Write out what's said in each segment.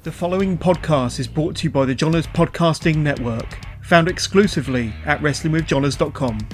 The following podcast is brought to you by the Johners Podcasting Network, found exclusively at wrestlingwithjohners.com.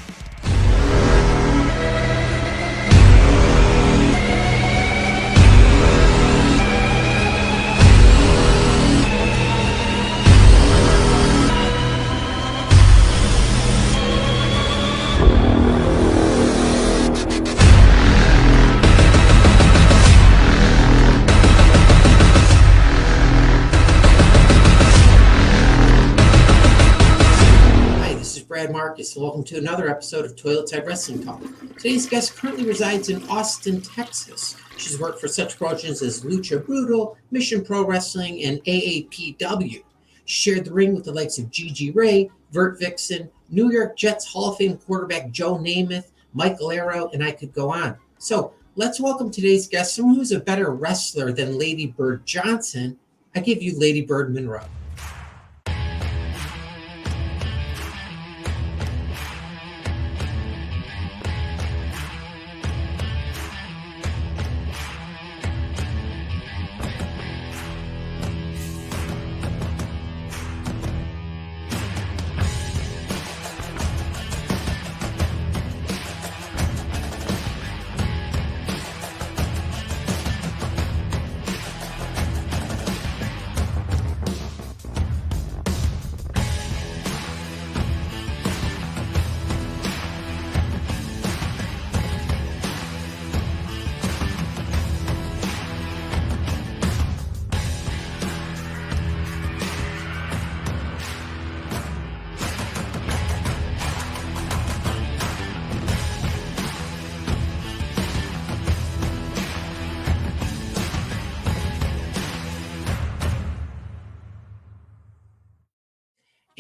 Marcus. Welcome to another episode of Toilet Side Wrestling Talk. Today's guest currently resides in Austin, Texas. She's worked for such promotions as Lucha Brutal, Mission Pro Wrestling, and AAPW. She shared the ring with the likes of Gigi Ray, Vert Vixen, New York Jets Hall of Fame quarterback Joe Namath, Michael Arrow, and I could go on. So let's welcome today's guest, someone who's a better wrestler than Lady Bird Johnson. I give you Lady Bird Monroe.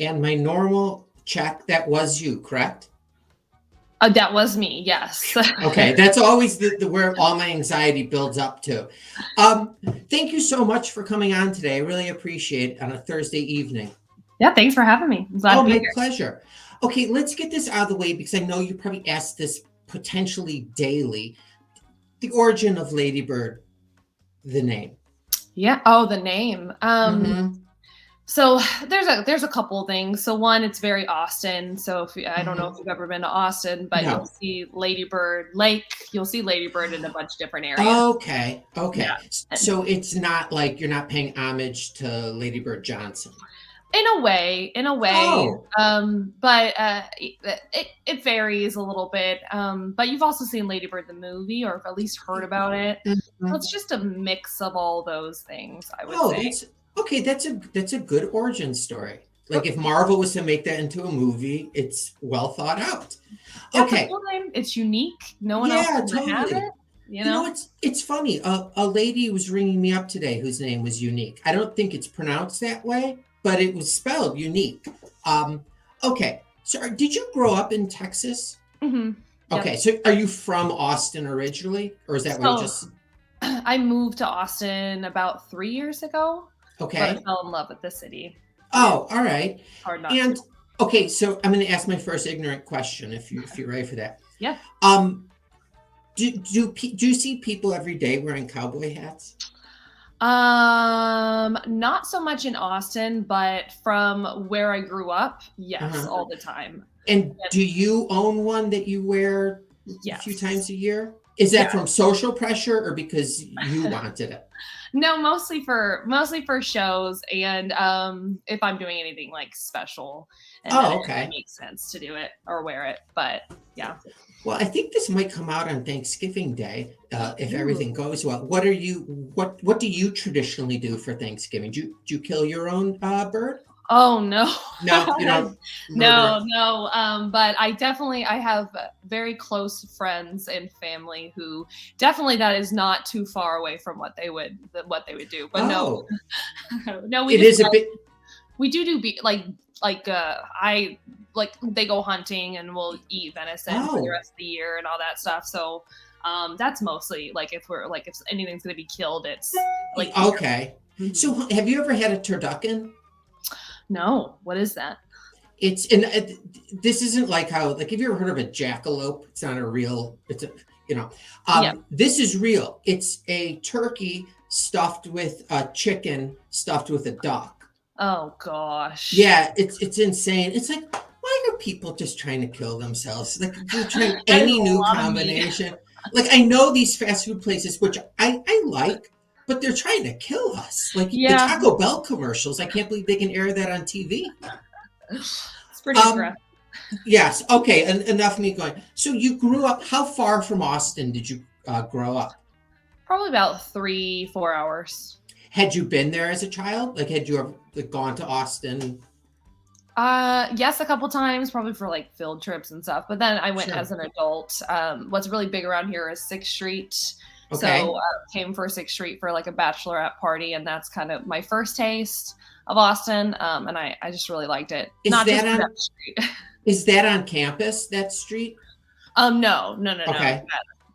And my normal check, that was you, correct? That was me, yes. Okay, that's always the where all my anxiety builds up to. Thank you so much for coming on today. I really appreciate it on a Thursday evening. Yeah, thanks for having me. I'm glad to be my here. Pleasure. Okay, let's get this out of the way because I know you probably ask this potentially daily. The origin of Lady Bird, the name. Yeah. Oh, the name. So there's a couple things. So one, it's very Austin. So I don't know if you've ever been to Austin, but You'll see Lady Bird Lake. You'll see Lady Bird in a bunch of different areas. Okay. Yeah. So it's not like you're not paying homage to Lady Bird Johnson. In a way. Oh. But it varies a little bit. But you've also seen Lady Bird the movie, or at least heard about it. So it's just a mix of all those things, I would say. Okay, that's a good origin story. Like if Marvel was to make that into a movie, it's well thought out. Okay, it's unique. No one else can have it. You know, it's funny. A lady was ringing me up today whose name was Unique. I don't think it's pronounced that way, but it was spelled Unique. Okay, so did you grow up in Texas? Mm-hmm. Okay, so are you from Austin originally, or is that where you just? I moved to Austin about 3 years ago. Okay. But I fell in love with the city. Oh, all right. Hard not and to. Okay, so I'm going to ask my first ignorant question if you're ready for that. Yeah. Do you see people every day wearing cowboy hats? Not so much in Austin, but from where I grew up, yes, all the time. And do you own one that you wear a few times a year? Is that from social pressure or because you wanted it? No, mostly for shows, and if I'm doing anything like special, and it makes sense to do it or wear it. But yeah. Well, I think this might come out on Thanksgiving Day if everything goes well. What do you traditionally do for Thanksgiving? Do you kill your own bird? Oh no, no, you don't. No. But I have very close friends and family who definitely that is not too far away from what they would do. But no, we do they go hunting and we'll eat venison for the rest of the year and all that stuff. So that's mostly if anything's gonna be killed, it's like okay. Mm-hmm. So have you ever had a turducken? No, what is that? This isn't like how, have you ever heard of a jackalope? It's not a real, this is real. It's a turkey stuffed with a chicken, stuffed with a duck. Oh gosh. Yeah, it's insane. It's like, why are people just trying to kill themselves? Like they're trying That is any a new lot of meat. combination. Like I know these fast food places, which I like, but they're trying to kill us. Like the Yeah, Taco Bell commercials. I can't believe they can air that on TV. it's pretty aggressive. Yes. Okay. And enough of me going. So you grew up. How far from Austin did you grow up? Probably about 3-4 hours. Had you been there as a child? Like, had you ever like, gone to Austin? Yes, a couple times, probably for like field trips and stuff. But then I went Sure. as an adult. What's really big around here is 6th Street. Okay. So came for 6th Street for like a bachelorette party, and that's kind of my first taste of Austin. And I just really liked it. Is Not that just for on- that street. Is that on campus? That street? No. Okay.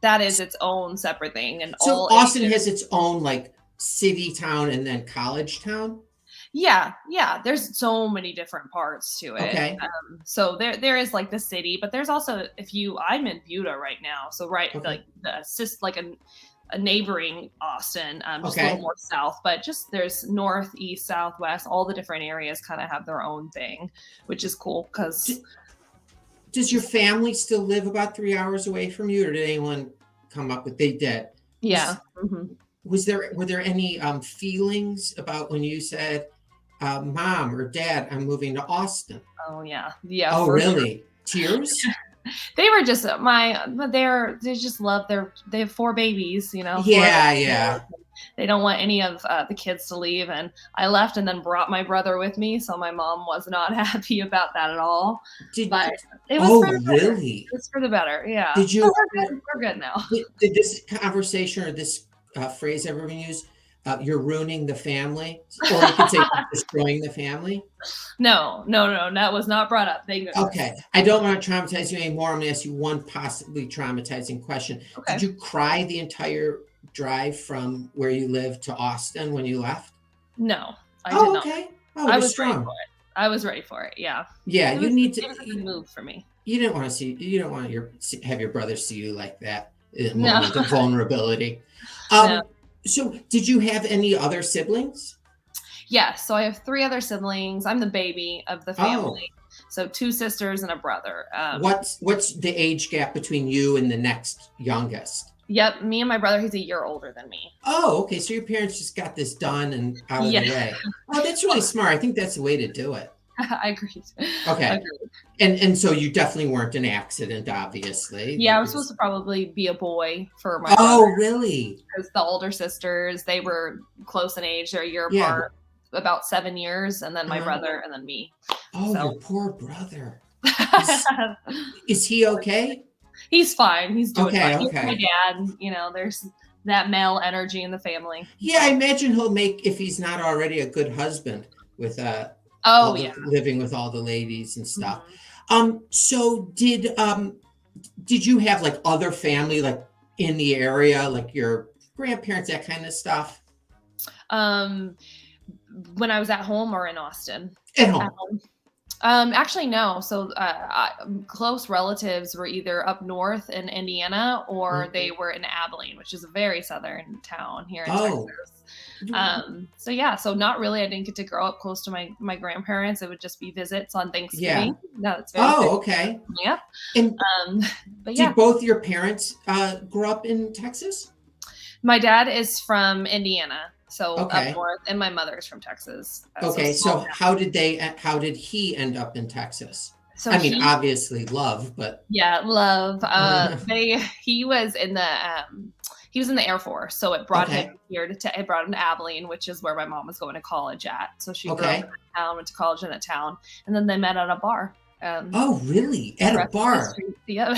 That is its own separate thing. And So all Austin ages. has its own like city town and then college town. Yeah. There's so many different parts to it. Okay. So there is like the city, but there's also I'm in Buda right now, so Okay. like like a neighboring Austin, just a Okay. little more south. But just there's north, east, south, west. All the different areas kind of have their own thing, which is cool because. Does your family still live about 3 hours away from you, or did anyone come up with? They did. Yeah. Mm-hmm. Were there any feelings about when you said, "Mom or Dad, I'm moving to Austin"? Oh yeah. Oh, for sure. really? Tears? They were just they just love they have 4 babies, Yeah. They don't want any of the kids to leave, and I left and then brought my brother with me, so my mom was not happy about that at all. But it was for the better. Really? It was for the better, yeah. Did you? So we're good now. Did this conversation or this phrase ever been used? You're ruining the family, or you could say you're destroying the family. No, that was not brought up. Thank goodness. Okay, I don't want to traumatize you anymore. I'm going to ask you one possibly traumatizing question. Okay. Did you cry the entire drive from where you live to Austin when you left? No, I did not. Okay. Oh, I you're was strong. ready for it. I was ready for it. Yeah. Yeah, It you was- need It was a to. good move for me. You don't want to have your brother see you like that in a No. moment of vulnerability. No. So did you have any other siblings? Yes. So I have 3 other siblings. I'm the baby of the family. So 2 sisters and a brother. What's the age gap between you and the next youngest? Yep. Me and my brother, he's a year older than me. Oh, okay. So your parents just got this done and out of Yeah. the way. Oh, that's really smart. I think that's the way to do it. I agree. Okay. And so you definitely weren't an accident, obviously. Yeah, I was supposed to probably be a boy for my Oh, brother. really? Because the older sisters, they were close in age. They're a year Yeah. apart, about 7 years, and then my Uh-huh. brother, and then me. Oh, So- your poor brother. Is he okay? He's fine. He's doing Okay, fine. He's okay. my dad. There's that male energy in the family. Yeah, I imagine he'll make, if he's not already, a good husband with Oh yeah. living with all the ladies and stuff. Mhm. So did you have like other family like in the area, like your grandparents, that kind of stuff? When I was at home or in Austin? At home. Actually, no. So close relatives were either up north in Indiana or they were in Abilene, which is a very southern town here in Texas. So yeah, so not really. I didn't get to grow up close to my grandparents. It would just be visits on Thanksgiving. No, it's very Oh, okay. yeah. And But yeah, did both your parents grow up in Texas? my dad is from Indiana, so Okay. up north, and my mother is from Texas. Okay, small so town. how did he end up in Texas? So I mean, he- obviously love, but Yeah, love. He was in the Air Force, so it brought him here it brought him to Abilene, which is where my mom was going to college at. So she grew up Okay. in that town, went to college in that town, and then they met at a bar. oh, really? At a rest is bar? history. Yep.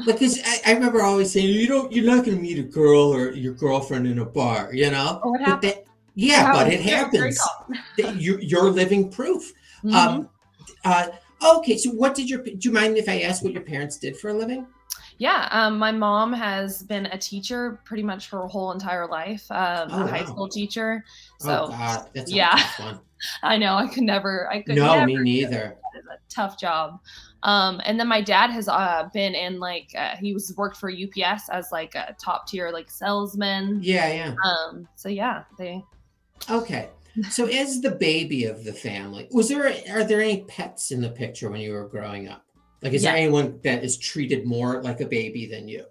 Because I remember always saying, you're not going to meet a girl or your girlfriend in a bar, you know? Oh, it But happens. but it It's very happens. common. You're living proof. Mhm. Okay, so do you mind if I ask what your parents did for a living? Yeah, my mom has been a teacher pretty much her whole entire life, Oh, a high wow. school teacher. Oh, So, God, that's a yeah, tough one. I know I could No, never me do it. neither. That is a tough job. And then my dad has been in like he was worked for UPS as like a top tier like salesman. Yeah, yeah. So yeah, they Okay. So as the baby of the family, are there any pets in the picture when you were growing up? Like, is there yes. anyone that is treated more like a baby than you?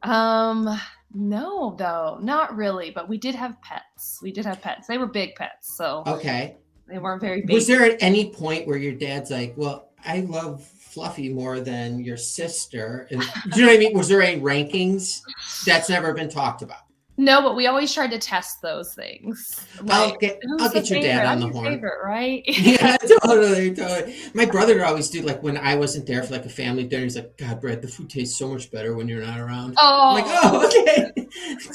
Um, no, though, not really, but we did have pets. We did have pets. They were big pets, so Okay. they weren't very Was baby. there at any point where your dad's like, "Well, I love Fluffy more than your sister," and do you know what I mean? Was there any rankings? That's never been talked about. No, but we always tried to test those things. Like, I'll who's the get your dad favorite? on I'm the your horn. favorite, right? Yeah, totally, totally. My brother would always do, like, when I wasn't there for like a family dinner, he's like, "God, Brad, the food tastes so much better when you're not around." I'm like, Oh, "Oh, okay."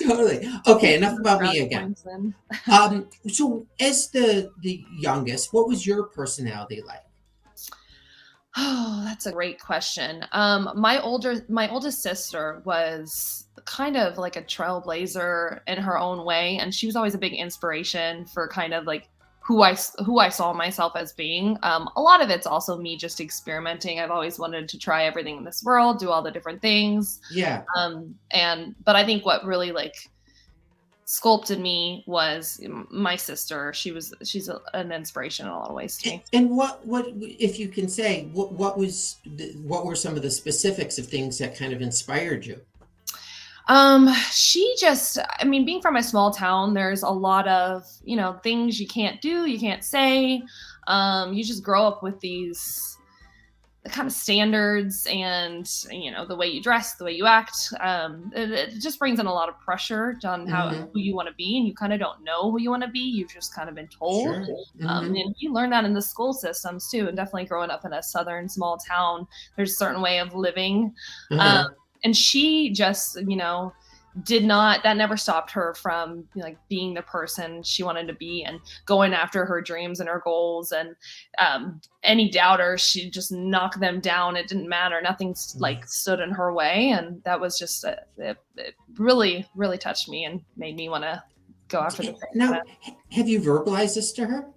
Totally. Okay, enough about me brownie again. points then. So as the youngest, what was your personality like? Oh, that's a great question. My oldest sister was kind of like a trailblazer in her own way, and she was always a big inspiration for kind of like who I saw myself as being. A lot of it's also me just experimenting. I've always wanted to try everything in this world, do all the different things. Yeah. And but I think what really like sculpted me was my sister. She's an inspiration in a lot of ways to me. And what if you can say what were some of the specifics of things that kind of inspired you? She just, I mean, being from a small town, there's a lot of, things you can't do, you can't say. You just grow up with these kind of standards and, the way you dress, the way you act. It just brings in a lot of pressure on Hmm. who you want to be. And you kind of don't know who you want to be. You've just kind of been told. Sure. Hmm. And you learn that in the school systems too. And definitely growing up in a southern small town, there's a certain way of living. Um, Uh-huh. and she just that never stopped her from like being the person she wanted to be and going after her dreams and her goals. And any doubters, she just knocked them down. It didn't matter, nothing like stood in her way. And that was just it really really touched me and made me want to go after the same kind Now, of. have you verbalized this to her?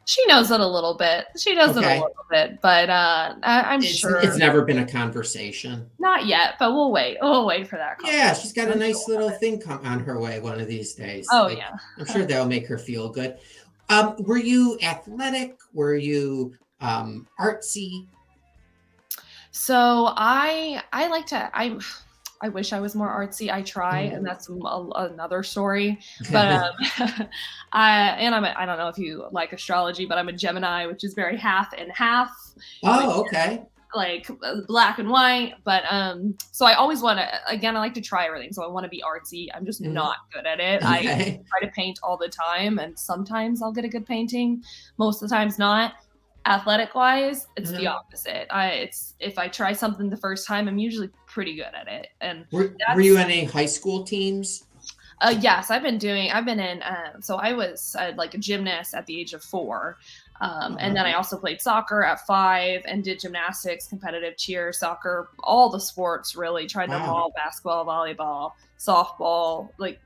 She knows it a little bit. She does it a Okay. little bit, but I'm It's sure never been a conversation. not yet. But we'll wait for that Yeah, she's got a conversation. nice little thing come on her way one of these days. Oh Like, yeah. I'm sure that'll make her feel good. Were you athletic? Were you artsy? So I like to I wish I was more artsy. I try, and Mhm. that's another story. But I don't know if you like astrology, but I'm a Gemini, which is very half and half, which Oh, okay. like black and white. But so I always want to. Again, I like to try everything. So I want to be artsy. I'm just Mhm. not good at it. I Okay. try to paint all the time, and sometimes I'll get a good painting. Most of the times, not. Athletic wise, it's the Uh-huh. opposite. It's if I try something the first time, I'm usually pretty good at it, and Were you that's on any high school teams? yes. I've been in. So I was like a gymnast at the age of 4, and Uh-huh. then I also played soccer at 5 and did gymnastics, competitive cheer, soccer, all the sports. Really tried them Wow. all: basketball, volleyball, softball, like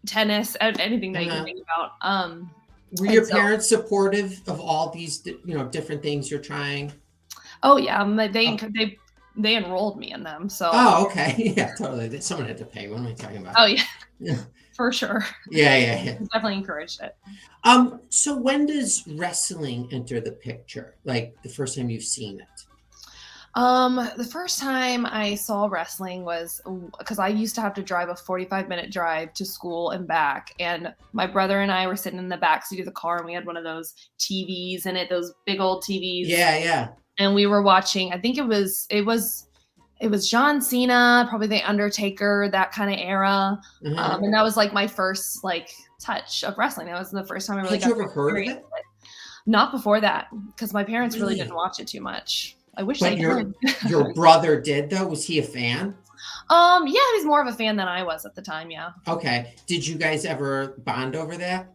tennis, anything that you can Uh-huh. think about. Were And your so parents supportive of all these, different things you're trying? Oh yeah, Oh, they enrolled me in them. So oh, okay. Yeah, totally. Someone had to pay. What am I talking about? oh yeah, Yeah, for sure. yeah, yeah, yeah. Definitely encouraged it. So when does wrestling enter the picture? Like the first time you've seen it? The first time I saw wrestling was because I used to have to drive a 45-minute drive to school and back, and my brother and I were sitting in the back seat of the car, and we had one of those TVs in it, those big old TVs, Yeah, yeah. and we were watching. I think it was John Cena, probably the Undertaker, that kind of era. Uh-huh. And that was like my first like touch of wrestling. That was the first time I really Had got you to ever heard of experience it? it. Not before that, because my parents really didn't Really? watch it too much. I wish they But your did. your brother did though? Was he a fan? Yeah, he was more of a fan than I was at the time. Yeah, Okay. Did you guys ever bond over that?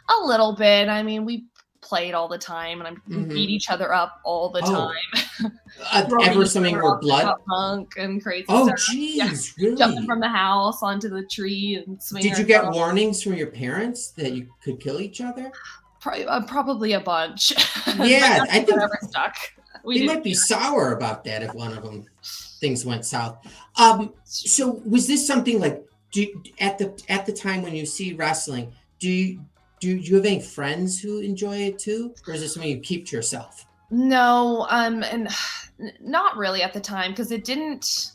a little bit. I mean, we played all the time, and we beat each other up all the time. Ever something where blood? Punk and crazy Oh, stuff. geez, really? Jumping from the house onto the tree and swinging. Did you get warnings from your parents that you could kill each other? Probably a bunch. Yeah, I think never stuck. They might be sour about that if one of them things went south. So was this something like at the time when you see wrestling, do you have any friends who enjoy it too, or is it something you keep to yourself? No, and not really at the time, because it didn't.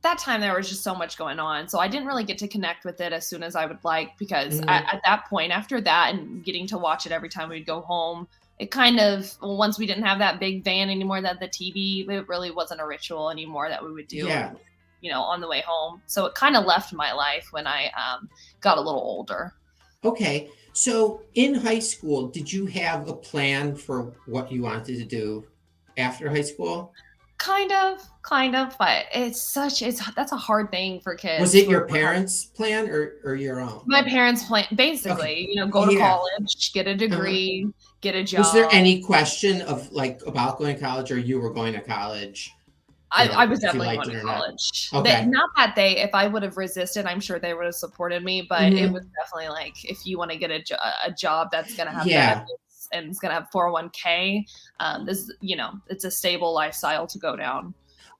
That time there was just so much going on, so I didn't really get to connect with it as soon as I would like, because at that point, after that and getting to watch it every time we'd go home, it kind of, once we didn't have that big van anymore, that the TV, it really wasn't a ritual anymore that we would do, on the way home. So it kind of left my life when I got a little older. Okay. So in high school, did you have a plan for what you wanted to do after high school? Kind of, but that's a hard thing for kids. Was it your parents' plan or your own? My parents' plan, basically, go to college, get a degree, get a job. Was there any question of about going to college, or you were going to college? I was definitely going to college. Okay. Not that if I would have resisted, I'm sure they would have supported me, but it was definitely if you want to get a job that's going to have benefits and it's going to have 401k, it's a stable lifestyle to go down.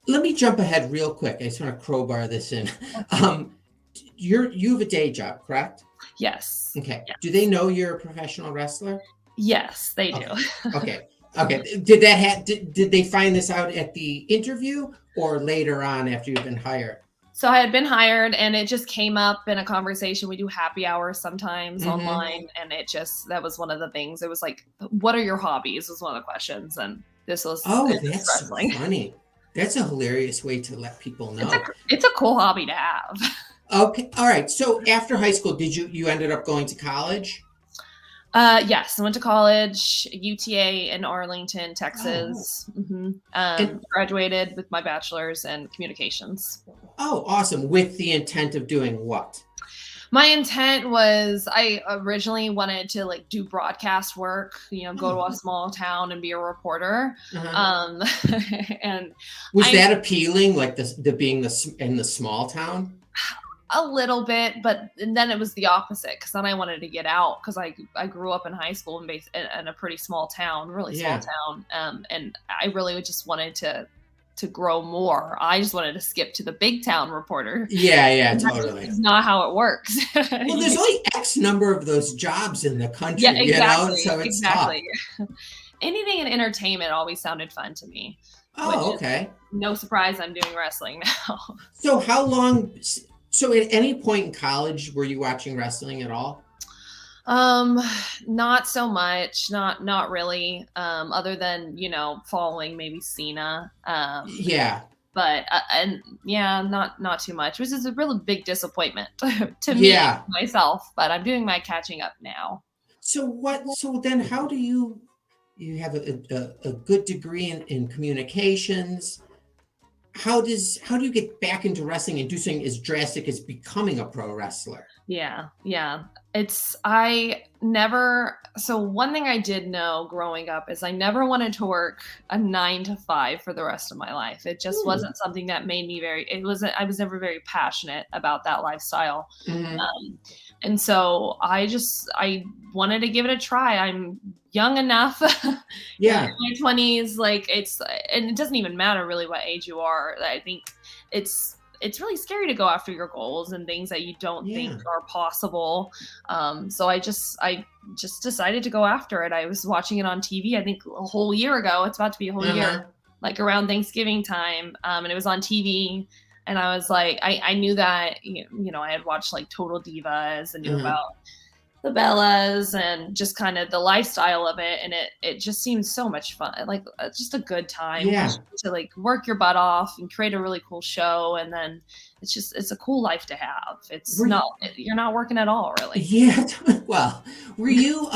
Let me jump ahead real quick. I just want to crowbar this in. You have a day job, correct? Yes. Okay. Yes. Do they know you're a professional wrestler? Yes, they do. Okay. Did they find this out at the interview or later on after you've been hired? So I had been hired, and it just came up in a conversation. We do happy hours sometimes online, and that was one of the things. It was like, what are your hobbies was one of the questions, and this was that's wrestling. Funny. That's a hilarious way to let people know. It's a cool hobby to have. Okay. All right. So after high school, did you ended up going to college? Yes, I went to college, UTA in Arlington, Texas. And graduated with my bachelor's in communications. Oh, awesome. With the intent of doing what? My intent was, I originally wanted to do broadcast work, go to a small town and be a reporter. And was that appealing, the being in the small town? A little bit, but then it was the opposite, because then I wanted to get out, because I grew up in high school in a pretty small town, small town, and I really just wanted to grow more. I just wanted to skip to the big town reporter. Yeah, totally. It's not how it works. Well, there's only X number of those jobs in the country, yeah, exactly, so it's tough. Anything in entertainment always sounded fun to me. Oh, okay. No surprise, I'm doing wrestling now. So how long? So at any point in college, were you watching wrestling at all? Not so much, not really. Other than, following maybe Cena. But not too much, which is a really big disappointment to me, myself, but I'm doing my catching up now. So then how do you have a good degree in communications? How do you get back into wrestling and do something as drastic as becoming a pro wrestler? Yeah. So one thing I did know growing up is I never wanted to work a 9 to 5 for the rest of my life. It just wasn't something that made me I was never very passionate about that lifestyle. And so I wanted to give it a try. I'm young enough. In my 20s, and it doesn't even matter really what age you are. I think it's really scary to go after your goals and things that you don't think are possible. So I just decided to go after it. I was watching it on TV, I think a whole year ago. It's about to be a whole year, around Thanksgiving time. And it was on TV. And I was like, I knew that, I had watched Total Divas and knew about the Bellas and just kind of the lifestyle of it. And it just seemed so much fun. Just a good time to work your butt off and create a really cool show. And then it's a cool life to have. You're not working at all, really. Yeah. Well, were you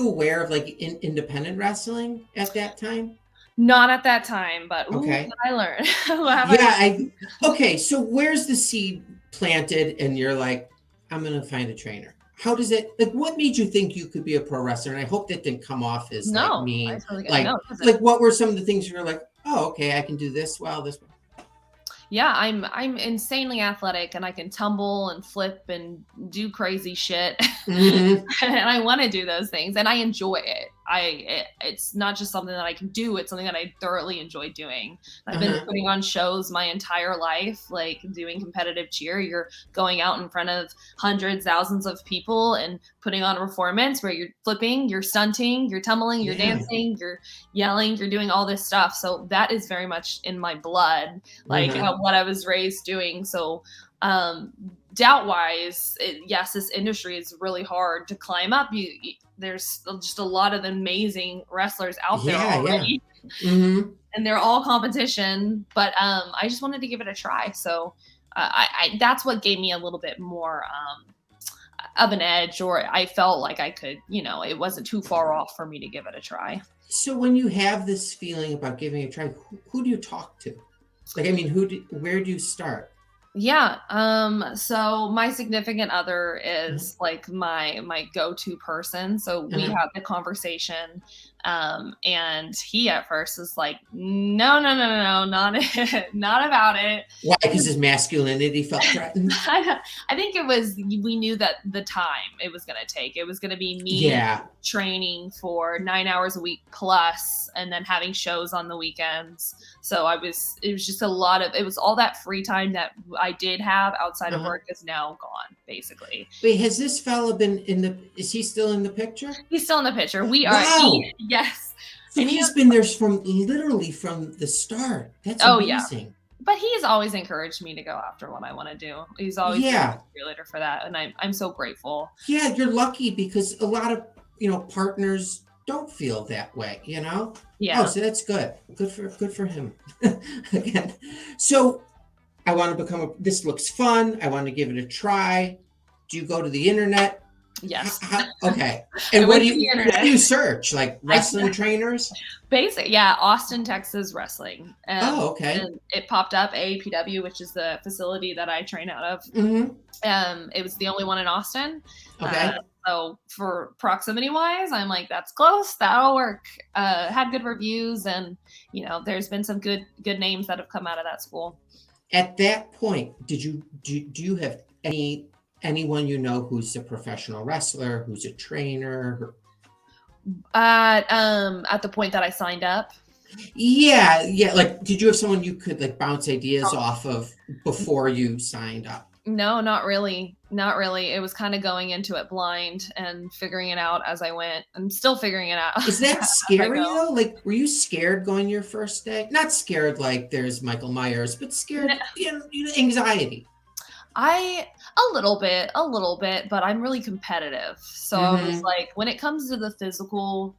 aware of independent wrestling at that time? Not at that time, but okay. I learned. Okay. So where's the seed planted and you're like, I'm going to find a trainer? how does it, like, what made you think you could be a pro wrestler? And I hope that didn't come off as like No, I mean. totally get Like, no, it doesn't. what were some of the things you were like, oh, okay, I can do this well, this well. Yeah, I'm insanely athletic and I can tumble and flip and do crazy shit. Mm-hmm. And I want to do those things and I enjoy it. It's not just something that I can do, it's something that I thoroughly enjoy doing. I've been putting on shows my entire life, like doing competitive cheer. You're going out in front of hundreds, thousands of people and putting on a performance where you're flipping, you're stunting, you're tumbling, you're dancing, you're yelling, you're doing all this stuff. So that is very much in my blood, like what I was raised doing. So doubt wise, yes, this industry is really hard to climb up. There's just a lot of amazing wrestlers out there already, and they're all competition. But I just wanted to give it a try. So I that's what gave me a little bit more of an edge, or I felt like I could, it wasn't too far off for me to give it a try. So when you have this feeling about giving it a try, who do you talk to? Like, I mean, where do you start? Yeah. So my significant other is like my go-to person. So we have the conversation. And he at first is like, no, not about it. Why? Because his masculinity felt threatened. I think we knew that the time it was going to take. It was going to be me training for 9 hours a week plus, and then having shows on the weekends. So it was just it was all that free time that I did have outside of work is now gone, basically. Wait, has this fella is he still in the picture? He's still in the picture. We are. Wow. Yes. So he's been there literally from the start. That's amazing. Yeah. But he's always encouraged me to go after what I want to do. He's always been a cheerleader for that. And I'm so grateful. Yeah, you're lucky because a lot of, partners don't feel that way, Yeah. Oh, so that's good. Good for him. Again. So I want to this looks fun. I want to give it a try. Do you go to the internet? Yes. Okay. And what do you search? Like wrestling trainers? Basic. Yeah. Austin, Texas wrestling. Okay. And it popped up AAPW, which is the facility that I train out of. It was the only one in Austin. Okay. So for proximity wise, I'm like, that's close. That'll work. Had good reviews and, there's been some good names that have come out of that school. At that point, do you have anyone who's a professional wrestler, who's a trainer? At the point that I signed up? Yeah. Like, did you have someone you could like bounce ideas off of before you signed up? No, not really. Not really. It was kind of going into it blind and figuring it out as I went. I'm still figuring it out. Is that scary though? Like, were you scared going your first day? Not scared like there's Michael Myers, but scared, anxiety. A little bit, but I'm really competitive. So I was like, when it comes to the physical,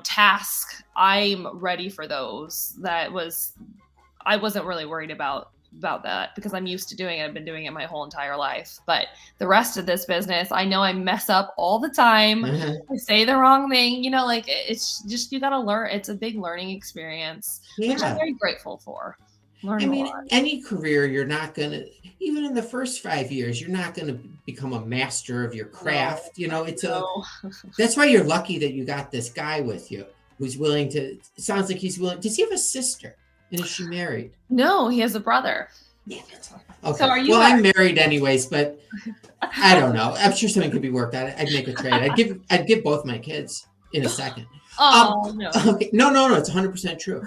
task, I'm ready for those. I wasn't really worried about that because I'm used to doing it. I've been doing it my whole entire life. But the rest of this business, I know I mess up all the time. I say the wrong thing, it's just, you got to learn. It's a big learning experience, which I'm very grateful for. Any career, you're not going to, even in the first 5 years, you're not going to become a master of your craft. That's why you're lucky that you got this guy with you who's willing to, it sounds like he's willing. Does he have a sister? And is she married? No, he has a brother. Yeah, that's all. Okay. So are you? Well, I'm married anyways, but I don't know. I'm sure something could be worked out. I'd make a trade. I'd give both my kids in a second. Oh, no. Okay. No, it's 100% true.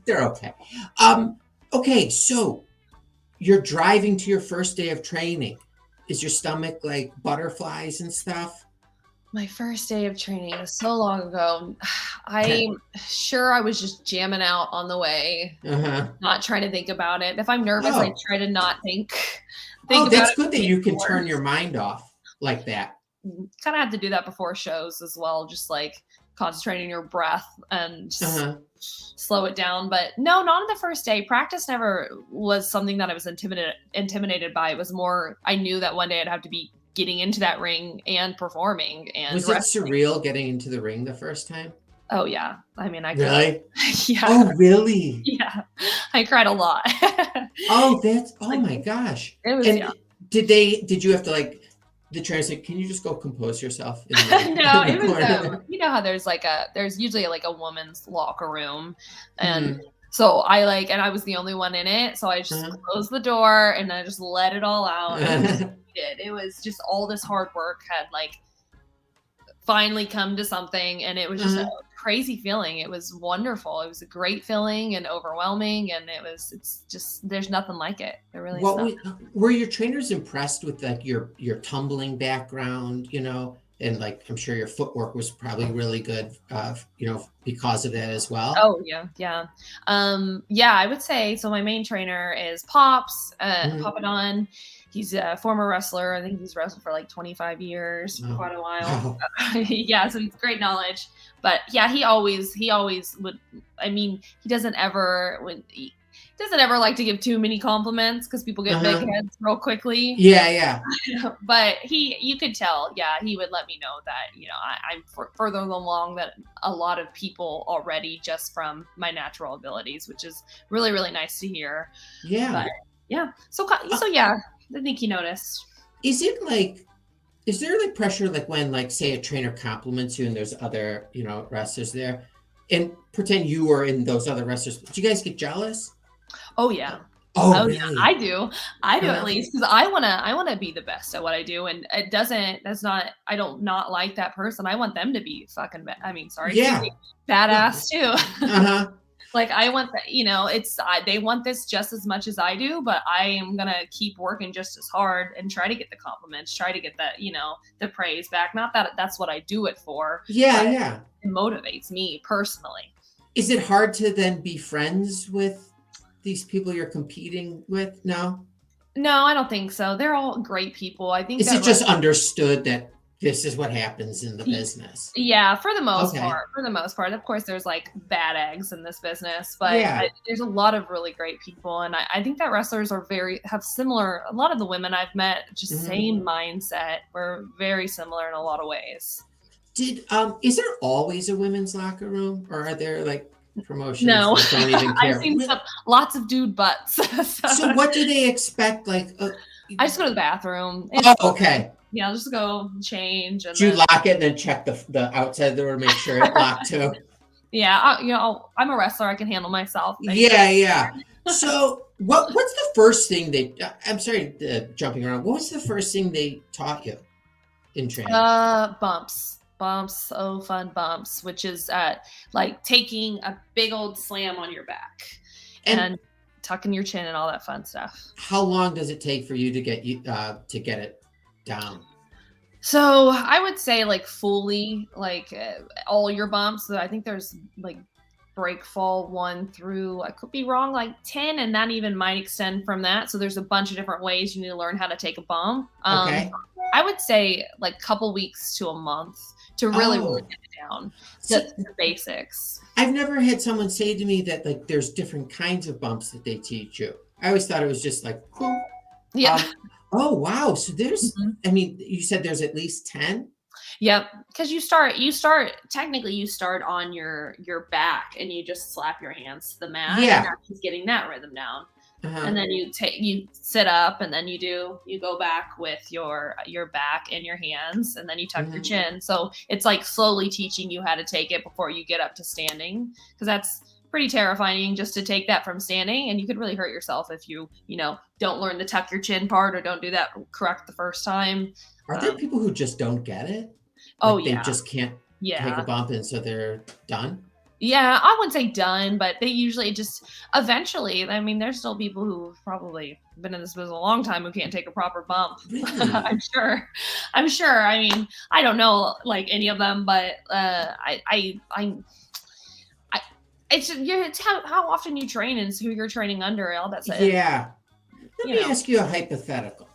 They're okay. Okay, so you're driving to your first day of training. Is your stomach like butterflies and stuff? My first day of training was so long ago. I'm sure I was just jamming out on the way, not trying to think about it. If I'm nervous, I try to not think about it. That's good that you can turn your mind off like that. Kind of have to do that before shows as well, just like concentrating your breath and just slow it down. But no, not on the first day. Practice never was something that I was intimidated by. It was more, I knew that one day I'd have to be getting into that ring and performing. And was it surreal getting into the ring the first time? Oh yeah. I mean, I really? Yeah. Oh really? Yeah. I cried a lot. Oh my gosh. It was, did you have to like the trainer said, "Can you just go compose yourself in No, in it the was corner?" you know how there's usually like a woman's locker room, and Mhm. so and I was the only one in it, so I just closed the door and I just let it all out. And it was just all this hard work had like finally come to something, and it was just a Uh-huh. crazy feeling. It was wonderful. It was a great feeling and overwhelming, and it's just there's nothing like it. There really is What not. were your trainers impressed with like your tumbling background, and like I'm sure your footwork was probably really good, because of that as well. Oh yeah, yeah. Yeah, I would say so. My main trainer is Pops, Mhm. Papadon. He's a former wrestler. I think he's wrestled for like 25 years, Oh, quite a while. wow. Yeah, so he's great knowledge. But yeah, he always would. I mean, he doesn't ever like to give too many compliments because people get big Uh-huh. heads real quickly. Yeah, yeah. But you could tell, yeah, he would let me know that, I'm further along than a lot of people already just from my natural abilities, which is really, really nice to hear. Yeah. But yeah, Uh, so yeah, I think he noticed. is it like is there like pressure like when like say a trainer compliments you and there's other, wrestlers there and pretend you were in those other wrestlers. Do you guys get jealous? Oh yeah. Oh, Oh yeah, I really? do. I do at Uh-huh. least because I wanna be the best at what I do, and that's not I don't not like that person. I want them to be I mean, sorry, excuse Yeah. me, No. badass too. Uh-huh. Like I want that, they want this just as much as I do, but I am gonna keep working just as hard and try to get the compliments, try to get the praise back. Not that that's what I do it for, Yeah, but yeah. it motivates me personally. Is it hard to then be friends with these people you're competing with? No? No, I don't think so. They're all great people. I think Is that it just understood that this is what happens in the Y business? Yeah, for the most Okay. part, for the most part. Of course, there's, like, bad eggs in this business, but Yeah. there's a lot of really great people, and I think that wrestlers have similar a lot of the women I've met, just Mhm. same mindset. We're very similar in a lot of ways. Is there always a women's locker room, or are there, like, promotions No, that don't even I've care? seen lots of dude butts, So so what do they expect, like, I just go to the bathroom. oh, It's fine. okay. Yeah, I'll just go change and Do you then lock it and then check the outside of the door to make sure it locked too? yeah, I'm a wrestler, I can handle myself, thank you. Yeah, yeah. So, what's the first thing I'm sorry, jumping around. What was the first thing they taught you in training? Bumps, oh fun bumps, which is like taking a big old slam on your back And and tucking your chin and all that fun stuff. how long does it take for you to get it down? So I would say like fully like all your bumps. So I think there's like break fall 1 through, I could be wrong, like 10, and that even might extend from that. So there's a bunch of different ways you need to learn how to take a bump. Okay. I would say like couple weeks to a month to really, really Oh, get it down. see, The basics. I've never had someone say to me that like there's different kinds of bumps that they teach you. I always thought it was just like, cool. Yeah. Um, oh wow. So Mhm. I mean, you said there's at least 10? Yep, because technically you start on your back and you just slap your hands to the mat and Yeah. that's just getting that rhythm down. Uh-huh. And then you sit up and then you go back with your back and your hands and then you tuck your Mhm. chin. So it's like slowly teaching you how to take it before you get up to standing because that's pretty terrifying just to take that from standing and you could really hurt yourself if you don't learn the tuck your chin part or don't do that correct the first time. Are there Um, people who just don't get it? oh Like they yeah, just can't take a yeah. bump and so they're done? Yeah, I wouldn't say done, but they usually just eventually, I mean, there's still people who've probably been in this business a long time who can't take a proper bump. Really? I'm sure. I'm sure. I mean, I don't know like any of them, but I it's how often you train and who you're training under, all that stuff. Yeah. Let You me know. ask you a hypothetical.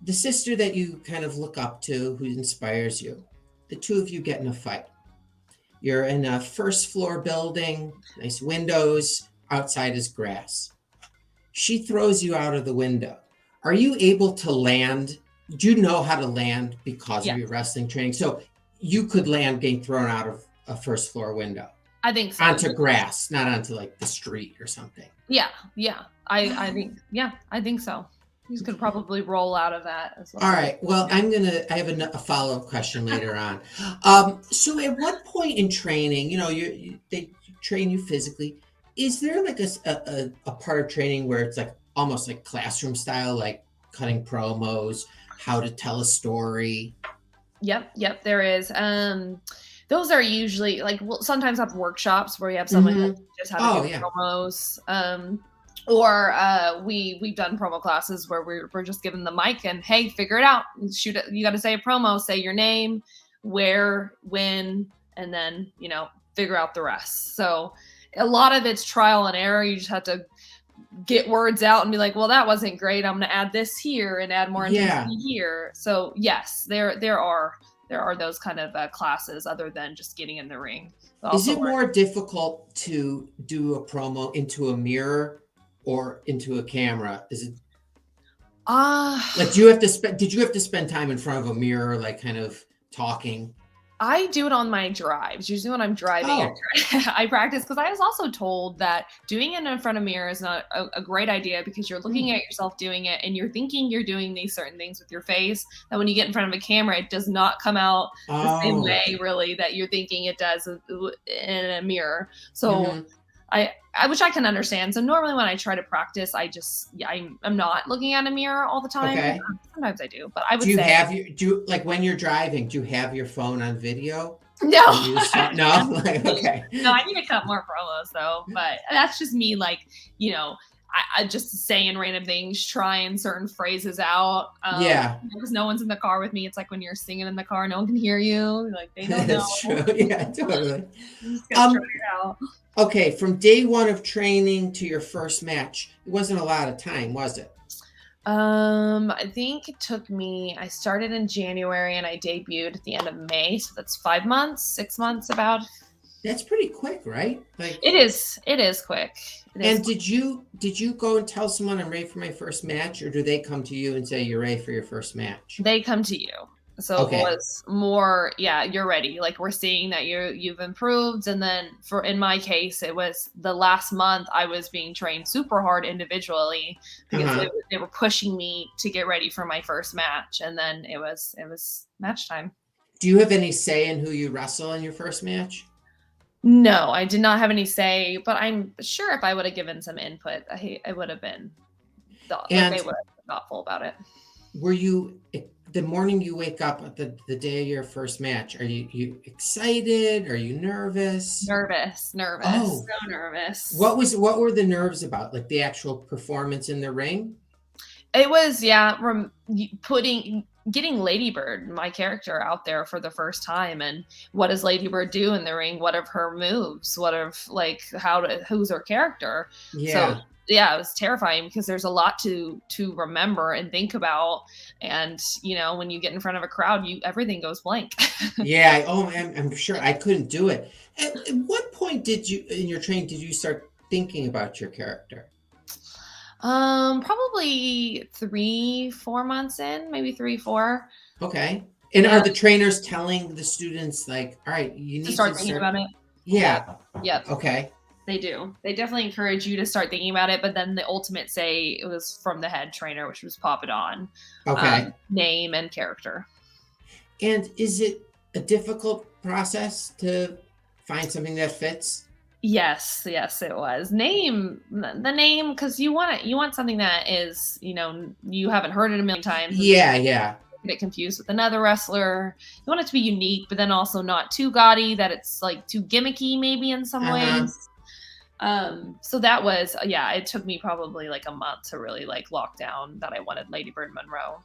The sister that you kind of look up to, who inspires you, the two of you get in a fight. You're in a first floor building, nice windows, outside is grass. She throws you out of the window. Are you able to land? Do you know how to land because of Yeah, your wrestling training? So you could land getting thrown out of a first floor window I think so. onto grass, not onto like the street or something. Yeah, yeah. I Wow. think yeah, I think so. You could probably roll out of that as well. All right. Well, I have a follow-up question later on. So at what point in training, they train you physically. Is there like a part of training where it's like almost like classroom style, like cutting promos, how to tell a story? Yep, there is. Those are usually like, we'll sometimes have workshops where you have someone that teaches how to do promos. Or we've done promo classes where we're just given the mic and, hey, figure it out. Shoot it. You got to say a promo, say your name, where, when, and then, figure out the rest. So a lot of it's trial and error. You just have to get words out and be like, well, that wasn't great. I'm going to add this here and add more intensity here. So yes, there are those kind of classes other than just getting in the ring. Is it more difficult to do a promo into a mirror or into a camera? Is it like, did you have to spend time in front of a mirror, like kind of talking? I do it on my drives. Usually when I'm driving, I practice, because I was also told that doing it in front of a mirror is not a great idea, because you're looking at yourself doing it and you're thinking you're doing these certain things with your face, that when you get in front of a camera, it does not come out the same way really that you're thinking it does in a mirror. So which I can understand. So normally when I try to practice, I'm not looking at a mirror all the time. Okay. Sometimes I do, but I would say. Like when you're driving, do you have your phone on video? No. No? Okay. No, I need to cut more promos though, but that's just me, like, I just saying random things, trying certain phrases out. Because no one's in the car with me. It's like when you're singing in the car, no one can hear you. Like, they don't know. That's true. Yeah, totally. You just gotta try it out. Okay, from day one of training to your first match, it wasn't a lot of time, was it? I think it took me, I started in January and I debuted at the end of May. So that's 5 months, 6 months about. That's pretty quick, right? Like, it is quick. Did you go and tell someone I'm ready for my first match, or do they come to you and say you're ready for your first match? They come to you. So it was more, you're ready. Like, we're seeing that you've improved. And then in my case, it was the last month I was being trained super hard individually, because they were pushing me to get ready for my first match. And then it was match time. Do you have any say in who you wrestle in your first match? No, I did not have any say, but I'm sure if I would have given some input, I would have been, they would have been thoughtful about it. Were you, the morning you wake up, the day of your first match, are you excited? Are you nervous? Nervous. Oh. So nervous. What were the nerves about? Like the actual performance in the ring? It was, getting Lady Bird, my character, out there for the first time, and what does Lady Bird do in the ring? What of her moves? What of, like, who's her character? Yeah. So, it was terrifying, because there's a lot to remember and think about. And, when you get in front of a crowd, everything goes blank. Yeah. Oh, I'm sure I couldn't do it. At what point in your training did you start thinking about your character? Probably 3-4 months in, maybe 3-4. Okay. And are the trainers telling the students, like, all right, you need to start thinking about it? Yeah. Yep. Okay. They do. They definitely encourage you to start thinking about it, but then the ultimate say, it was from the head trainer, which was Pop It On. Okay. Name and character. And is it a difficult process to find something that fits? Yes, it was. The name, because you want something that is, you haven't heard it a million times. Yeah. Get confused with another wrestler. You want it to be unique, but then also not too gaudy, that it's like too gimmicky maybe in some ways. So that was, it took me probably like a month to really like lock down that I wanted Lady Bird Monroe.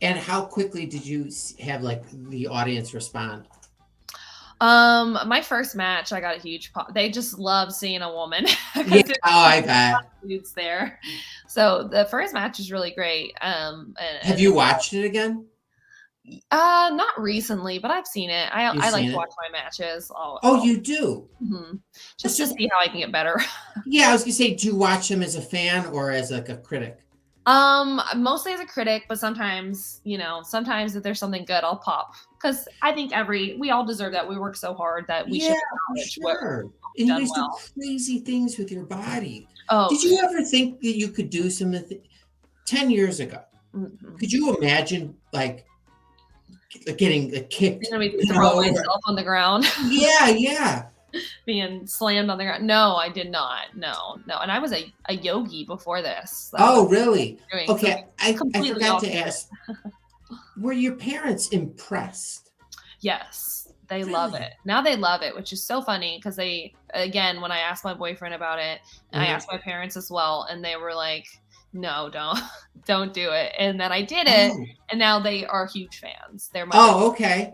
And how quickly did you have like the audience respond? My first match, I got a huge pop. They just love seeing a woman. I bet. Dudes there. So the first match is really great. Have you watched it again? Not recently, but I've seen it. I like to watch my matches. You do? Mm-hmm. Just to see how I can get better. Yeah, I was gonna say, do you watch them as a fan or as like a critic? Mostly as a critic, but sometimes if there's something good, I'll pop, because I think we all deserve that. We work so hard that we should acknowledge sure. And you guys do crazy things with your body. Oh, did you ever think that you could do some of the 10 years ago, could you imagine like getting kicked? I'm gonna be throwing myself on the ground. Yeah. Being slammed on the ground. No, I did not. No. And I was a yogi before this. Oh, really? Doing, Okay, so I forgot to ask. Were your parents impressed? Yes, they Really? love it. Now they love it, which is so funny because they, again, when I asked my boyfriend about it, and I asked my parents as well, and they were like, "No, don't do it." And then I did it, and now they are huge fans. They're my okay.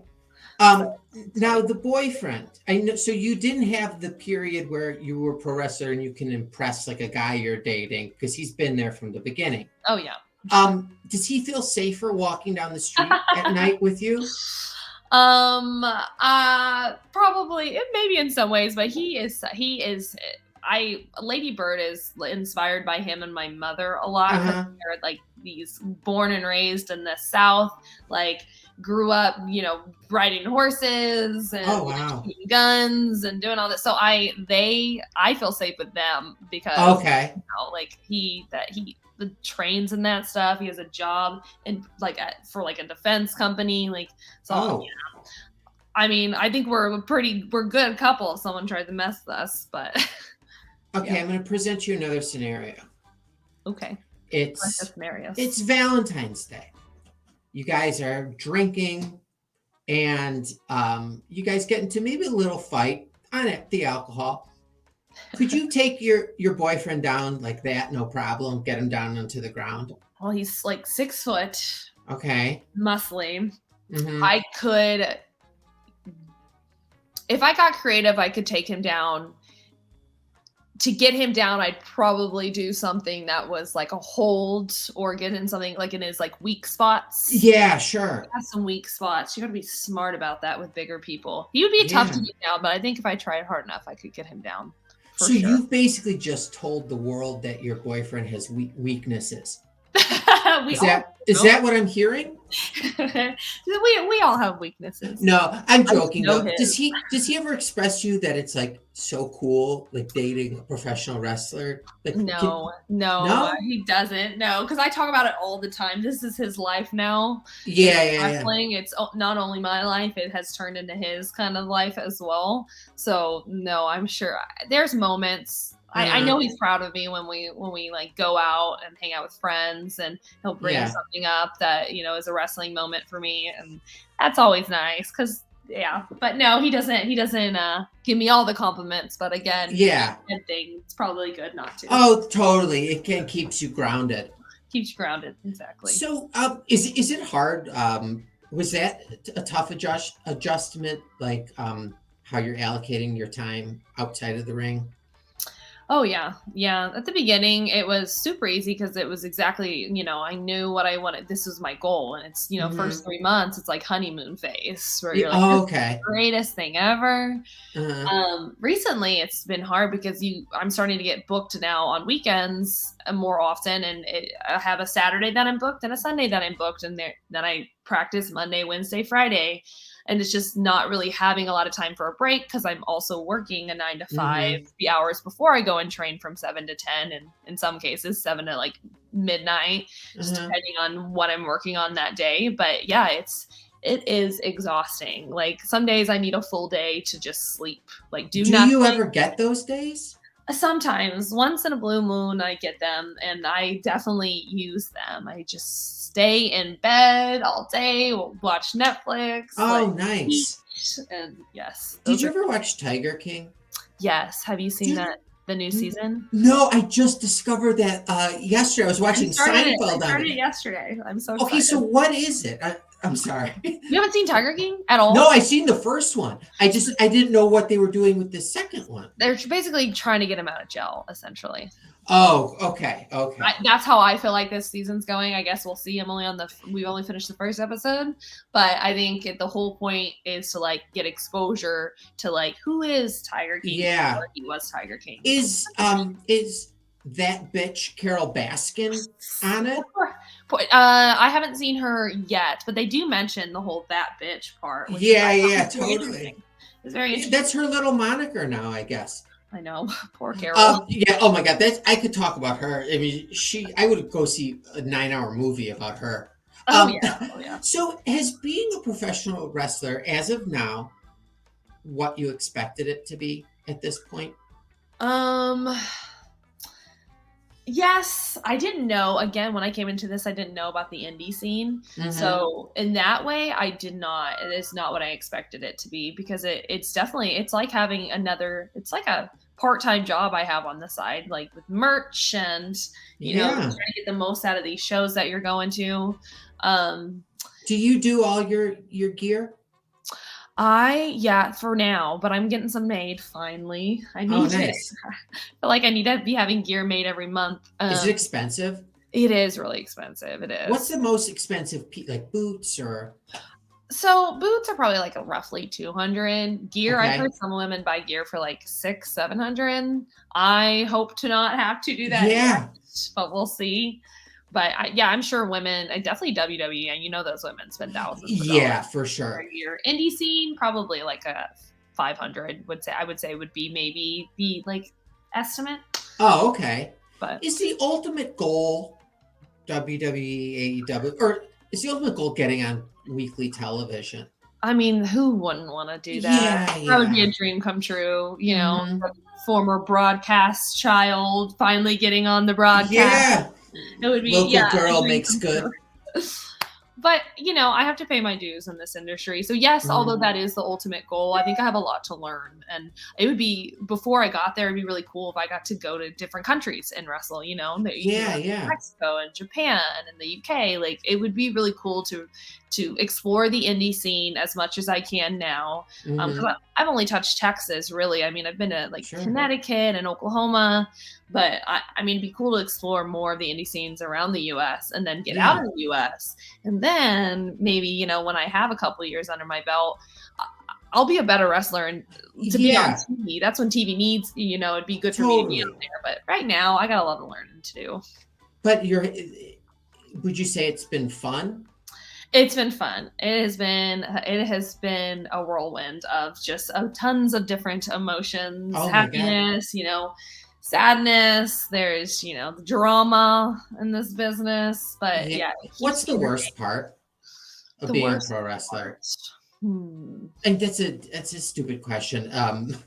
Now the boyfriend, I know. So you didn't have the period where you were a pro wrestler and you can impress like a guy you're dating because he's been there from the beginning. Oh yeah. Does he feel safer walking down the street at night with you? Probably, maybe in some ways, but he is. Lady Bird is inspired by him and my mother a lot. They're like these born and raised in the South, like grew up, riding horses and shooting guns and doing all this. So I feel safe with them because the trains and that stuff. He has a job for a defense company. I mean, I think we're a good couple if someone tried to mess with us, but okay, I'm going to present you another scenario. Okay. It's Valentine's Day. You guys are drinking and you guys get into maybe a little fight on the alcohol. Could you take your boyfriend down like that? No problem. Get him down onto the ground. Well, he's like 6 foot. Okay. Muscly. I could, if I got creative, I could take him down. To get him down, I'd probably do something that was like a hold or get in something like in his weak spots. Yeah, sure. He has some weak spots. You got to be smart about that with bigger people. He would be tough to get down, but I think if I tried hard enough, I could get him down. So you've basically just told the world that your boyfriend has weaknesses. Is that what I'm hearing? we all have weaknesses. No, I'm joking. Though. Does he ever express to you that it's like so cool, like dating a professional wrestler? Like, no, he doesn't. No, because I talk about it all the time. This is his life now. Wrestling. It's not only my life; it has turned into his kind of life as well. So no, I'm sure there's moments. I know he's proud of me when we go out and hang out with friends, and he'll bring something up that is a wrestling moment for me, and that's always nice because but no, he doesn't give me all the compliments, but again, head thing, it's probably good not to. Oh, totally. It keeps you grounded. Keeps you grounded, exactly. So is it hard? Was that a tough adjustment, like how you're allocating your time outside of the ring? Oh yeah. At the beginning, it was super easy because it was exactly, I knew what I wanted. This was my goal, and it's first 3 months, it's like honeymoon phase where you're like, this is the greatest thing ever. Recently, it's been hard because I'm starting to get booked now on weekends more often, and I have a Saturday that I'm booked and a Sunday that I'm booked, and then I practice Monday, Wednesday, Friday. And it's just not really having a lot of time for a break because I'm also working a 9 to 5 the hours before I go and train from 7 to 10, and in some cases 7 to midnight, just depending on what I'm working on that day. But yeah, it is exhausting. Like some days I need a full day to just sleep. Do nothing. You ever get those days? Sometimes, once in a blue moon, I get them, and I definitely use them. I just stay in bed all day, watch Netflix. Oh, nice. And yes. Did you ever watch Tiger King? Yes. Have you seen the new season? No, I just discovered that yesterday. I was watching Seinfeld. I started it yesterday. I'm so excited. Okay, so what is it? I'm sorry. You haven't seen Tiger King at all? No, I've seen the first one. I didn't know what they were doing with the second one. They're basically trying to get him out of jail, essentially. Oh, okay. That's how I feel like this season's going. I guess we'll see him we've only finished the first episode, but I think the whole point is to get exposure to who is Tiger King? Yeah, he was Tiger King. Is that bitch Carol Baskin on it? I haven't seen her yet, but they do mention the whole "that bitch" part. Yeah, totally. It's very interesting. That's her little moniker now, I guess. I know. Poor Carol. Yeah. Oh my God. I could talk about her. I mean, I would go see a 9-hour movie about her. Oh yeah. Oh yeah. So has being a professional wrestler as of now what you expected it to be at this point? Um, yes, I didn't know. Again, when I came into this, I didn't know about the indie scene. Mm-hmm. So in that way, I did not. It is not what I expected it to be because it's definitely it's like having it's like a part-time job I have on the side, like with merch and trying to get the most out of these shows that you're going to. Do you do all your gear? For now, but I'm getting some made finally. I need nice. I feel like I need to be having gear made every month. Is it expensive? It is really expensive. It is. What's the most expensive like boots or? So boots are probably like roughly 200. Gear, Okay. I've heard some women buy gear for like 600-700. I hope to not have to do that. Yeah. Yet, but we'll see. But I'm sure women, definitely WWE, and those women spend thousands. Yeah, for sure. Per year. Indie scene, probably like a 500. I would say would be maybe the like estimate. Oh, okay. But is the ultimate goal WWE, AEW, or is the ultimate goal getting on weekly television? I mean, who wouldn't want to do that? Yeah. That would be a dream come true. Mm-hmm. Former broadcast child finally getting on the broadcast. Yeah. It would be local girl makes good. But I have to pay my dues in this industry. So yes, although that is the ultimate goal, I think I have a lot to learn. And it would be, before I got there, it'd be really cool if I got to go to different countries and wrestle, Mexico and Japan and the UK. Like, it would be really cool to explore the indie scene as much as I can now. Because I've only touched Texas, really. I mean, I've been to Connecticut and Oklahoma, but it'd be cool to explore more of the indie scenes around the U.S. and then get out of the U.S. And then maybe, when I have a couple years under my belt, I'll be a better wrestler and to be on TV. That's when TV needs, it'd be good for me to be out there. But right now, I got a lot of learning to do. But would you say it's been fun? It's been fun. It has been a whirlwind of just tons of different emotions, happiness, sadness. There's, the drama in this business, but What's the worst part of being a pro wrestler? And that's a stupid question.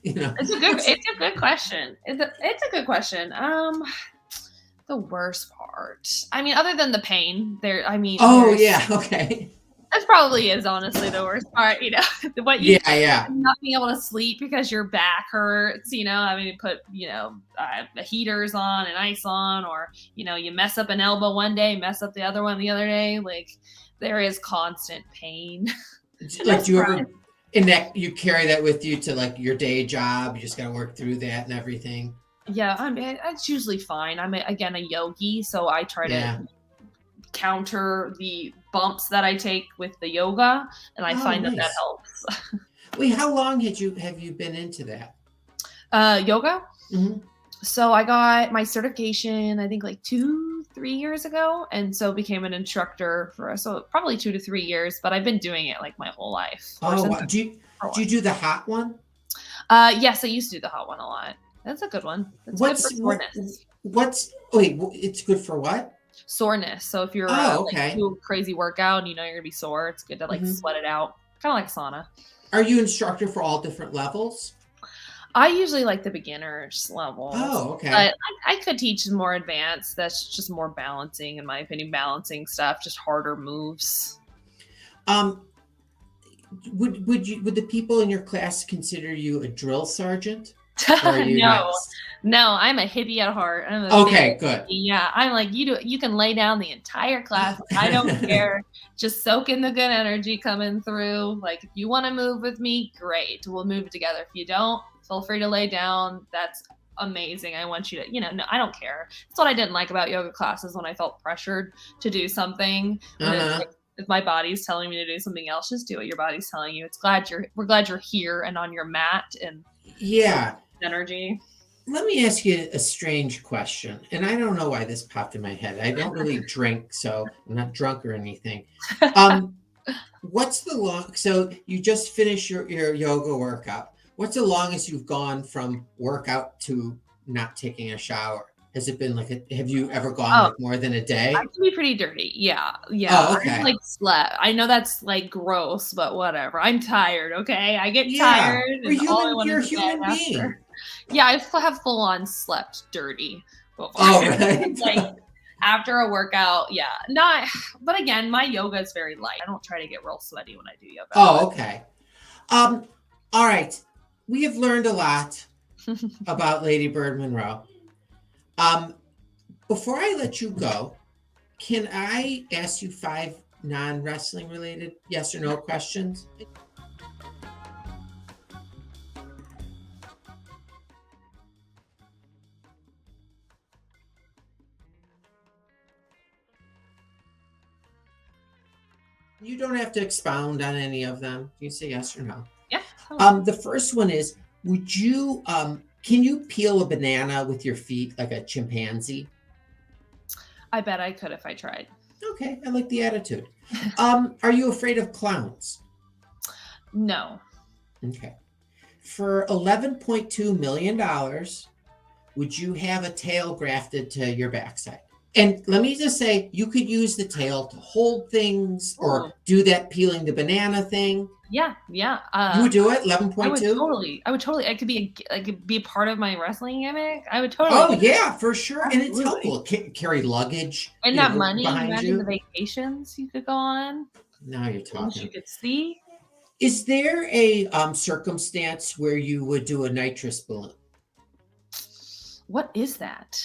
It's a good question. It's a good question. The worst part. Other than the pain, okay. That probably is honestly the worst part, not being able to sleep because your back hurts, put, heaters on and ice on, or, you mess up an elbow one day, mess up the other one the other day. Like, there is constant pain. Like, do you ever, you carry that with you to like your day job? You just got to work through that and everything. Yeah, it's usually fine. I'm a yogi, so I try to counter the bumps that I take with the yoga, and I find that helps. Wait, how long have you been into that? Yoga? Mm-hmm. So I got my certification, I think like 2-3 years ago, and so became an instructor for probably 2 to 3 years. But I've been doing it like my whole life. Oh, wow. Do you do the hot one? Yes, I used to do the hot one a lot. That's a good one. That's good for soreness. It's good for what? Soreness. So if you're do a crazy workout and you're gonna be sore, it's good to sweat it out, kind of like a sauna. Are you instructor for all different levels? I usually like the beginner's level. Oh, okay. But I could teach more advanced. That's just more balancing, in my opinion. Balancing stuff, just harder moves. Would the people in your class consider you a drill sergeant? No, I'm a hippie at heart. Good. Yeah, I'm like, you can lay down the entire class. I don't care. Just soak in the good energy coming through. Like, if you want to move with me, great. We'll move together. If you don't, feel free to lay down. That's amazing. I want you to, no, I don't care. That's what I didn't like about yoga classes, when I felt pressured to do something. If my body's telling me to do something else, just do what your body's telling you. We're glad you're here and on your mat and energy. Let me ask you a strange question, and I don't know why this popped in my head. I don't really drink, so I'm not drunk or anything. What's so you just finished your yoga workout. What's the longest you've gone from workout to not taking a shower? Has it been have you ever gone Oh, like more than a I day? can be pretty dirty. Yeah. Oh, I've okay. like slept. I know that's like gross, but whatever. I'm tired. Okay. I get Yeah. tired and all I want You're is a a bed human being. after. Yeah, I have full on slept dirty before. Oh, right. Like after a workout. Yeah. Not, but again, my yoga is very light. I don't try to get real sweaty when I do yoga. Oh, okay. Um, all right. We have learned a lot But about Lady Bird Monroe. Um, Before I let you go, can I ask you 5 non-wrestling related yes or no questions? You don't have to expound on any of them. You can say yes or no. yeah. The first one is, would you can you peel a banana with your feet like a chimpanzee? I bet I could if I tried. Okay, I like the attitude. Are you afraid of clowns? No. Okay. For $11.2 million, would you have a tail grafted to your backside? And let me just say, you could use the tail to hold things Oh, or do that peeling the banana thing. yeah. You would do it, I would 11.2? totally. It could be a part of my wrestling gimmick. I would totally Oh, do yeah, for sure. And it's absolutely. helpful. Carry luggage, And that money, behind imagine the you. vacations you could go on, Now you're things you talking. could see. Is there a circumstance where you would do a nitrous balloon? What is that?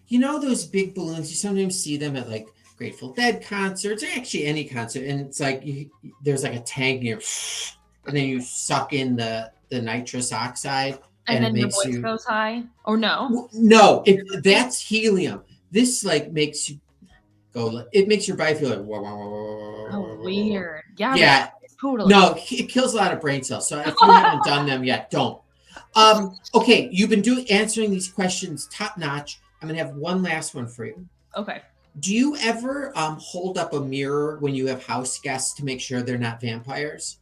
You know those big balloons? You sometimes see them at like Grateful Dead concerts, or actually any concert, and it's like there's like a tank, and then you suck in the nitrous oxide, And and it then your makes voice you. goes high? Or no? No, that's helium. This like makes you go. It makes your body feel like whoa, whoa, whoa, whoa, Oh, whoa, whoa, whoa. weird. Yeah, but Yeah, totally. no, it kills a lot of brain cells. So if you haven't done them yet, don't. Okay, you've been answering these questions top notch. I'm gonna have one last one for you. Okay. Do you ever hold up a mirror when you have house guests to make sure they're not vampires?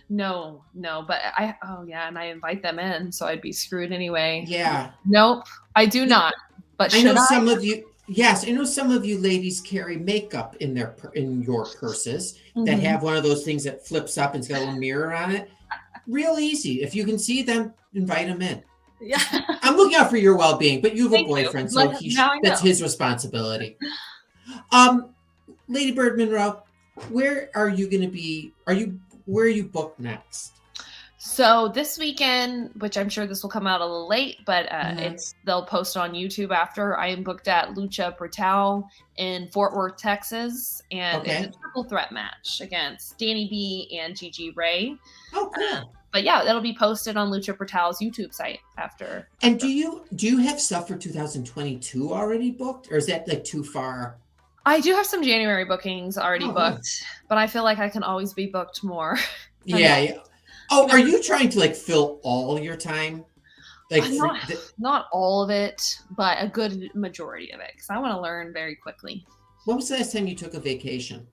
No, but oh yeah, and I invite them in, so I'd be screwed anyway. Yeah. Nope, I do not. But I know should I? some of you. Yes, I know some of you ladies carry makeup in your purses that Mhm. have one of those things that flips up and it's got a little mirror on it. Real easy. If you can see them, invite them in. Yeah. I'm looking out for your well-being, but you have a Thank you. boyfriend, so Now I know. that's his responsibility. Um, Lady Bird Monroe, where are you going to be? Where are you booked next? So this weekend, which I'm sure this will come out a little late, but Mhm. they'll post on YouTube after. I am booked at Lucha Brutal in Fort Worth, Texas, and it's a Okay. triple threat match against Danny B and Gigi Ray. Oh, cool. But yeah, that'll be posted on Lucha Brutal's YouTube site after. And do you have stuff for 2022 already booked, or is that like too far? I do have some January bookings already Oh, booked, nice. but I feel like I can always be booked more. Yeah, yeah. Oh, are you trying to like fill all your time? Like Not all of it, but a good majority of it, because I want to learn very quickly. when was the last time you took a vacation?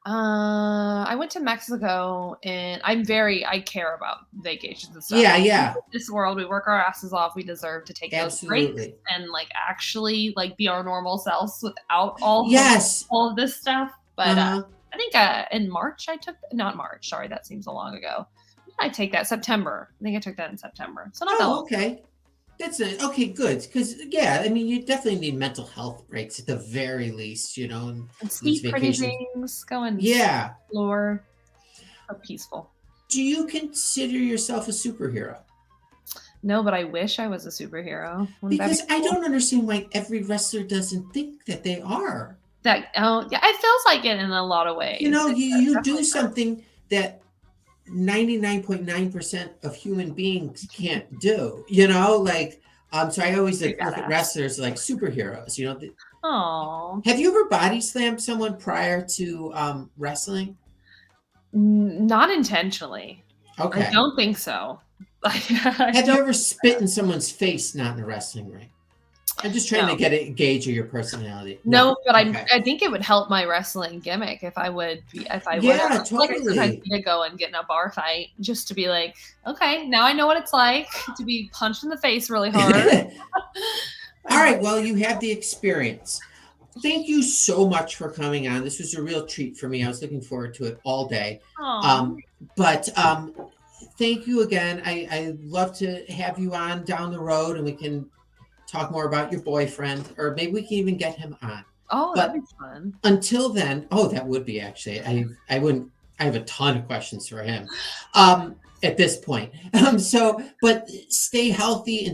I went to Mexico, and I care about vacations and stuff. Yeah. In this world, we work our asses off. We deserve to take those breaks Absolutely. and like actually like be our normal selves without all Yes. all of this stuff. But Uh-huh. I think in March not March. Sorry, that seems so long ago. I take that September. I think I took that in September. So not that long. Okay. That's it. Okay, good. Because yeah, I mean, you definitely need mental health breaks at the very least, And these see pretty vacations. things, go and Yeah. explore. So peaceful. Do you consider yourself a superhero? No, but I wish I was a superhero. Wouldn't that be Because I cool? don't understand why every wrestler doesn't think that they are. Yeah, it feels like it in a lot of ways. You It do definitely does. something that 99.9% of human beings can't do. So I always Very look at badass. wrestlers like superheroes. Oh, Have you ever body slammed someone prior to wrestling? not intentionally. I Okay. don't think so. Have you ever spit in someone's face not in a wrestling ring? I'm just trying to get a gauge of your personality. No, but I think it would help my wrestling gimmick if I would. Totally. Like I sometimes need to go and get in a bar fight just to be like, okay, now I know what it's like to be punched in the face really hard. All right, well, you have the experience. Thank you so much for coming on. This was a real treat for me. I was looking forward to it all day. But thank you again. I'd love to have you on down the road, and we can talk more about your boyfriend, or maybe we can even get him on. Oh, that'd be fun. Until then, that would be actually. I have a ton of questions for him at this point. But stay healthy and